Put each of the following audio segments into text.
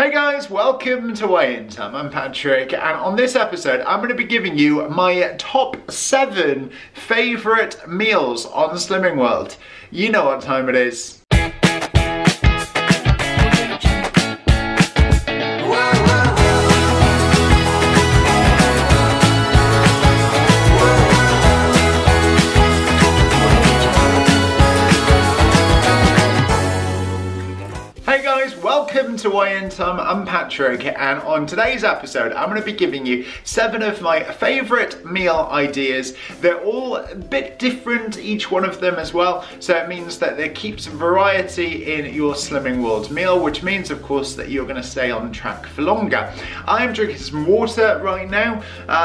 Hey guys, welcome to Weighintime. I'm Patrick, and on this episode I'm going to be giving you my top 7 favourite meals on Slimming World. You know what time it is. Welcome to Weighintime, I'm Patrick, and on today's episode I'm going to be giving you 7 of my favourite meal ideas. They're all a bit different, each one of them as well, so it means that there keeps variety in your Slimming World meal, which means of course that you're going to stay on track for longer. I am drinking some water right now,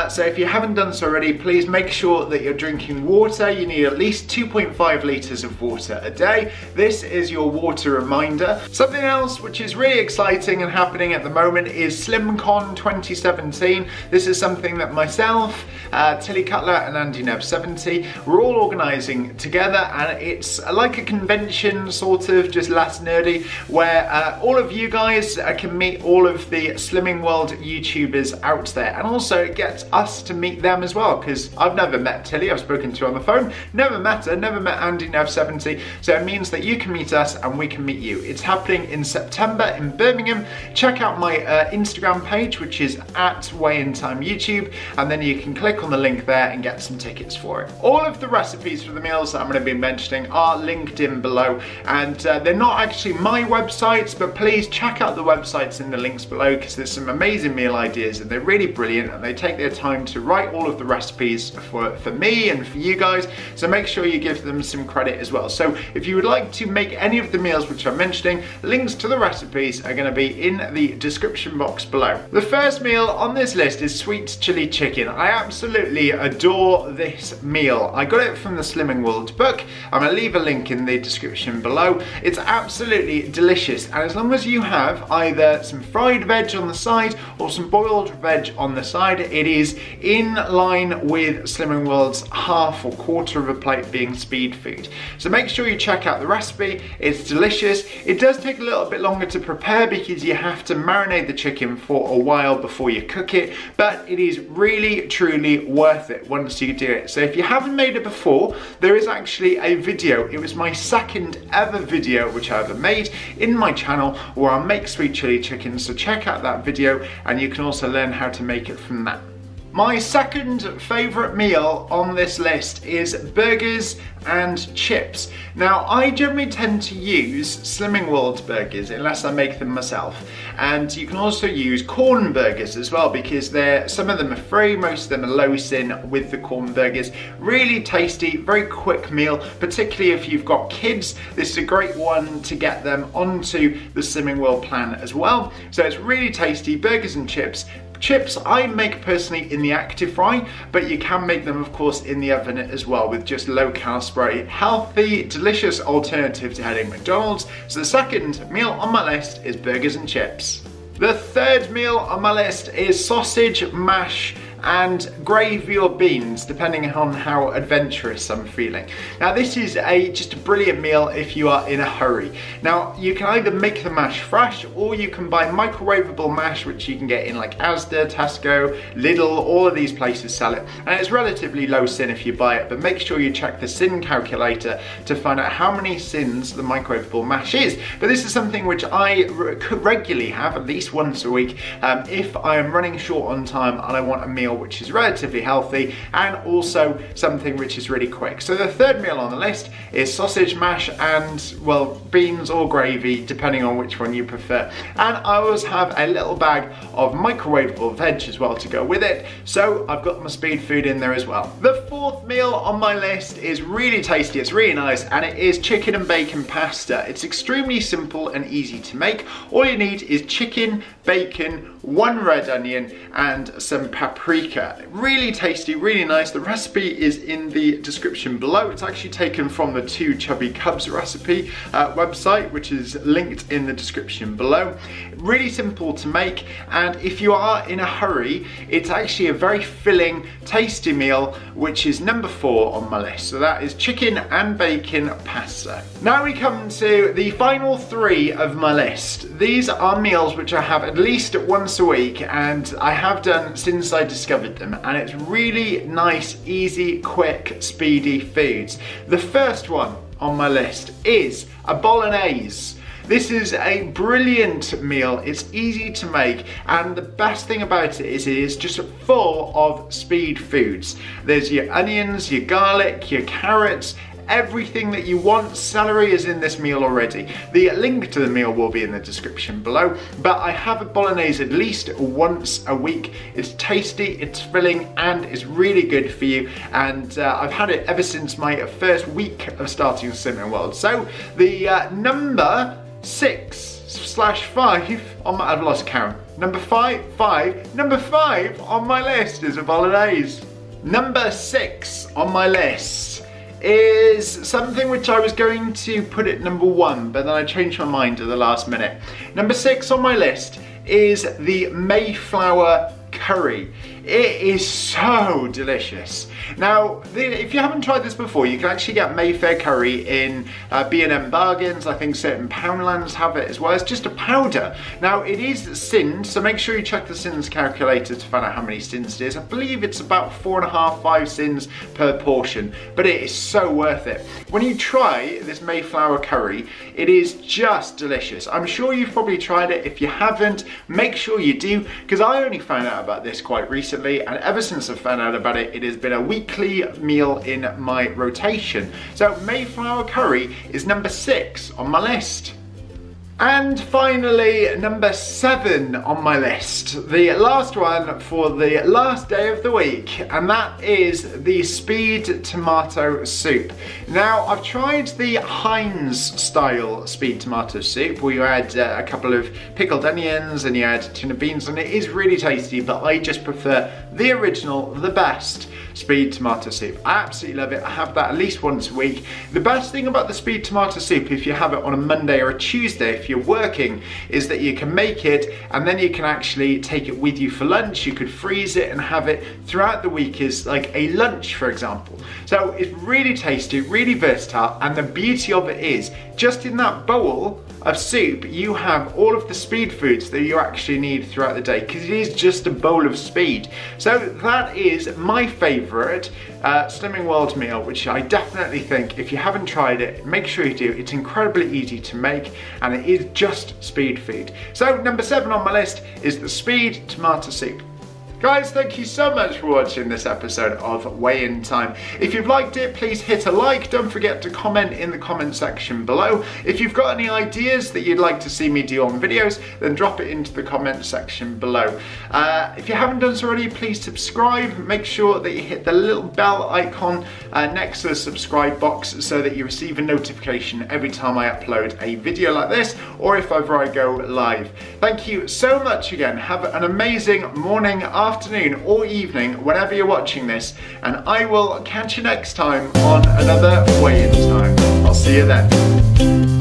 so if you haven't done so already, please make sure that you're drinking water. You need at least 2.5 litres of water a day. This is your water reminder. Something else which is really exciting and happening at the moment is SlimCon 2017. This is something that myself, Tilly Cutler and Andy Nev 70, we're all organising together, and it's like a convention, sort of, just less nerdy, where all of you guys can meet all of the Slimming World YouTubers out there, and also it gets us to meet them as well, because I've never met Tilly, I've spoken to her on the phone, never met her, never met Andy Nev 70, so it means that you can meet us and we can meet you. It's happening in September in Birmingham. Check out my Instagram page, which is at Weighintime YouTube, and then you can click on the link there and get some tickets for it. All of the recipes for the meals that I'm going to be mentioning are linked in below, and they're not actually my websites, but please check out the websites in the links below, because there's some amazing meal ideas and they're really brilliant, and they take their time to write all of the recipes for me and for you guys, so make sure you give them some credit as well. So if you would like to make any of the meals which I'm mentioning, links to the recipes are going to be in the description box below. The first meal on this list is sweet chili chicken. I absolutely adore this meal. I got it from the Slimming World book. I'm going to leave a link in the description below. It's absolutely delicious, and as long as you have either some fried veg on the side or some boiled veg on the side, it is in line with Slimming World's half or quarter of a plate being speed food. So make sure you check out the recipe. It's delicious. It does take a little bit longer to prepare because you have to marinate the chicken for a while before you cook it, but it is really truly worth it once you do it. So if you haven't made it before, there is actually a video. It was my second ever video which I ever made in my channel where I make sweet chili chicken, so check out that video and you can also learn how to make it from that. My second favourite meal on this list is burgers and chips. Now, I generally tend to use Slimming World burgers unless I make them myself, and you can also use corn burgers as well, because some of them are free, most of them are low sin with the corn burgers. Really tasty, very quick meal, particularly if you've got kids. This is a great one to get them onto the Slimming World plan as well. So it's really tasty, burgers and chips. Chips I make personally in the active fry, but you can make them of course in the oven as well with just low calorie, healthy, delicious alternative to heading McDonald's. So the second meal on my list is burgers and chips. The third meal on my list is sausage, mash and gravy or beans, depending on how adventurous I'm feeling. Now this is just a brilliant meal if you are in a hurry. Now you can either make the mash fresh, or you can buy microwavable mash, which you can get in like Asda, Tesco, Lidl, all of these places sell it, and it's relatively low sin if you buy it, but make sure you check the sin calculator to find out how many sins the microwavable mash is. But this is something which I regularly have at least once a week if I am running short on time and I want a meal which is relatively healthy and also something which is really quick. So the third meal on the list is sausage, mash and, well, beans or gravy, depending on which one you prefer. And I always have a little bag of microwavable veg as well to go with it, so I've got my speed food in there as well. The fourth meal on my list is really tasty, it's really nice, and it is chicken and bacon pasta. It's extremely simple and easy to make. All you need is chicken, bacon, 1 red onion and some paprika paprika. Really tasty, really nice. The recipe is in the description below. It's actually taken from the Two Chubby Cubs recipe website, which is linked in the description below. Really simple to make, and if you are in a hurry, it's actually a very filling, tasty meal, which is number 4 on my list. So that is chicken and bacon pasta. Now we come to the final 3 of my list. These are meals which I have at least once a week, and I have done since I discovered them, and it's really nice, easy, quick, speedy foods. The first one on my list is a Bolognaise. This is a brilliant meal. It's easy to make, and the best thing about it is just full of speed foods. There's your onions, your garlic, your carrots, everything that you want. Celery is in this meal already. The link to the meal will be in the description below, but I have a Bolognese at least once a week. It's tasty, it's filling, and it's really good for you, and I've had it ever since my first week of starting Slimming World. So the number 6/5 on my, I've lost count. Number 5 on my list is a Bolognese. Number 6 on my list is something which I was going to put at number 1, but then I changed my mind at the last minute. Number 6 on my list is the Mayflower Curry. It is so delicious. Now, if you haven't tried this before, you can actually get Mayfair Curry in B&M bargains. I think certain Poundlands have it as well. It's just a powder. Now, it is sinned, so make sure you check the sins calculator to find out how many sins it is. I believe it's about 4.5, 5 sins per portion, but it is so worth it. When you try this Mayflower Curry, it is just delicious. I'm sure you've probably tried it. If you haven't, make sure you do, because I only found out about this quite recently, and ever since I found out about it, it has been a weekly meal in my rotation. So Mayflower Curry is number 6 on my list. And finally, number 7 on my list, the last one for the last day of the week, and that is the speed tomato soup. Now, I've tried the Heinz style speed tomato soup, where you add a couple of pickled onions and you add a tin of beans, and it is really tasty, but I just prefer the original, the best speed tomato soup. I absolutely love it. I have that at least once a week. The best thing about the speed tomato soup, if you have it on a Monday or a Tuesday, if you're working, is that you can make it and then you can actually take it with you for lunch. You could freeze it and have it throughout the week as like a lunch, for example. So it's really tasty, really versatile, and the beauty of it is just in that bowl of soup you have all of the speed foods that you actually need throughout the day, because it is just a bowl of speed. So that is my favourite Slimming World meal, which I definitely think, if you haven't tried it, make sure you do. It's incredibly easy to make, and it is just speed food. So number 7 on my list is the speed tomato soup. Guys, thank you so much for watching this episode of Weighintime. If you've liked it, please hit a like. Don't forget to comment in the comment section below. If you've got any ideas that you'd like to see me do on videos, then drop it into the comment section below. If you haven't done so already, please subscribe. Make sure that you hit the little bell icon next to the subscribe box so that you receive a notification every time I upload a video like this, or if ever I go live. Thank you so much again. Have an amazing morning, afternoon or evening whenever you're watching this, and I will catch you next time on another Weigh-In Time. I'll see you then.